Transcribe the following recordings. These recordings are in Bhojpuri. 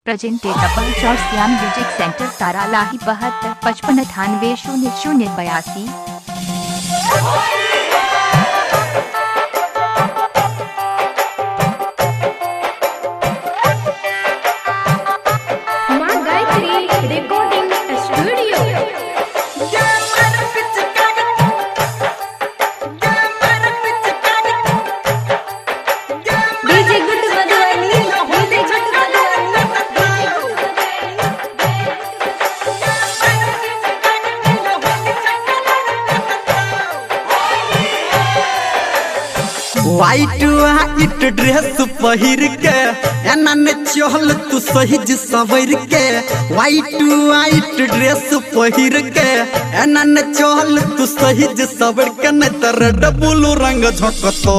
Presented by Shyam music center Taralahi 72 55 98 00 82। Recording studio DJ good Madhubani DJ good white white dress पहिर के एना ने चहल तू सहिज सवर के वाइट वाइट ड्रेस पहिर के एना ने चहल तू सहिज सवर के न तर डबुल रंग झकतो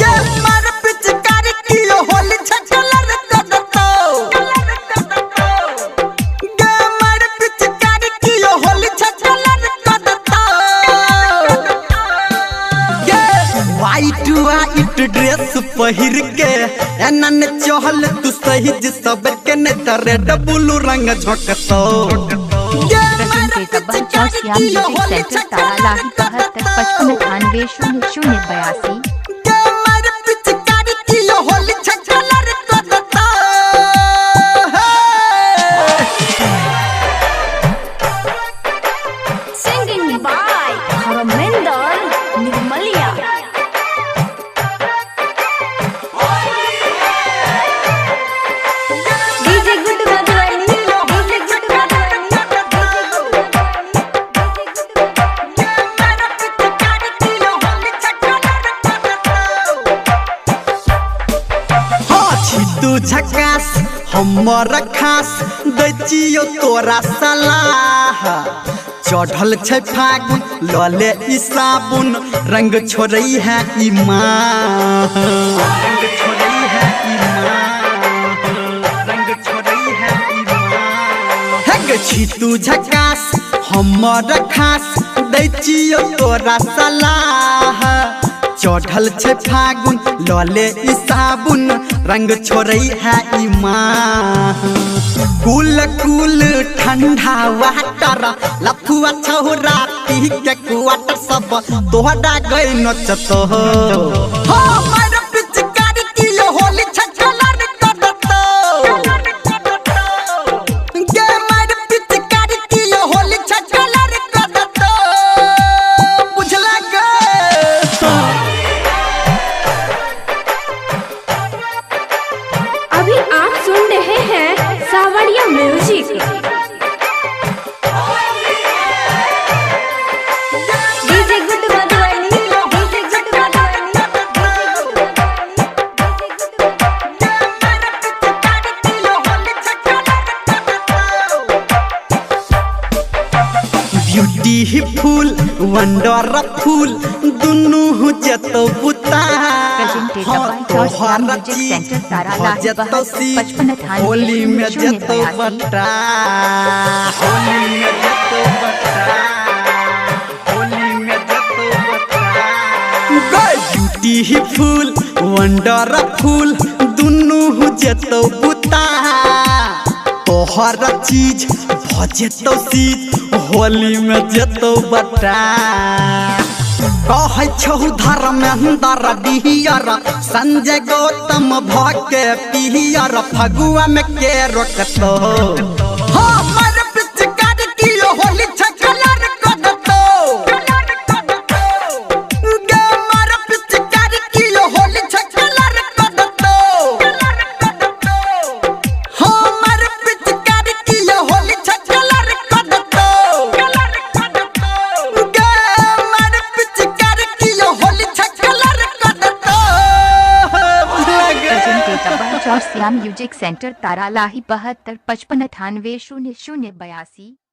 ये मार पिचकारी की होली छकलर कदतो ये मार पिचकारी की होली छकलर कदतो ये वाइट वाइट ड्रेस पहिर के एना ने चहल तू सहिज सबर के ने तरे डबुल रंग झकतो presented by Shyam music center Taralahi 72 55 98 00 82। Singing by Harminder Nirmaliya DJ good Madhubani DJ good तू झकास हमर खास दचियो तोरा सलाह चढ़ल छै फागुन लले ई साबुन रंग छोड़ई है ई माँ रंग छोड़ई है ई माँ रंग छोड़ई है ई माँ हे छी तू झकास हमर खास दचियो तोरा सलाह चढ़ल छै फागुन लले ई साबुन रंग छोड़ई है ई माँ कूल कूल ठंडा वाटर लफुआ छौरा पी के क्वार्टर सब तोहरा गई नचतो हो मार पिचकारी की होली छछलर कदतो गे मार पिचकारी की होली छछलर कदतो बुझला गे अभी आप सुन रहे हैं Sawariya music DJ good Madhubani DJ good beautiful wonderful दुनु जतो बुता presented by Shyam music center Taralahi 72 55 Holi में 98 जतो 00 82। बटा होली में जतो बटा होली में जतो बटा ब्यूटीफुल वंडरफुल दुनु जतो बुता तोहर चीज भजतो सीज होली में जतो बटा कह छौ धर्मेंद्र डिहियर संजय गौतम भके पिहियर फगुआ में के रोकतो हमर पिचकारी की होली छकलर कदतो गे मार पिचकारी की होली छकलर कदतो हमर पिचकारी की होली छकलर कदतो गे मार पिचकारी की होली छकलर कदतो presented by Shyam music center Taralahi 72 55 98 00 82।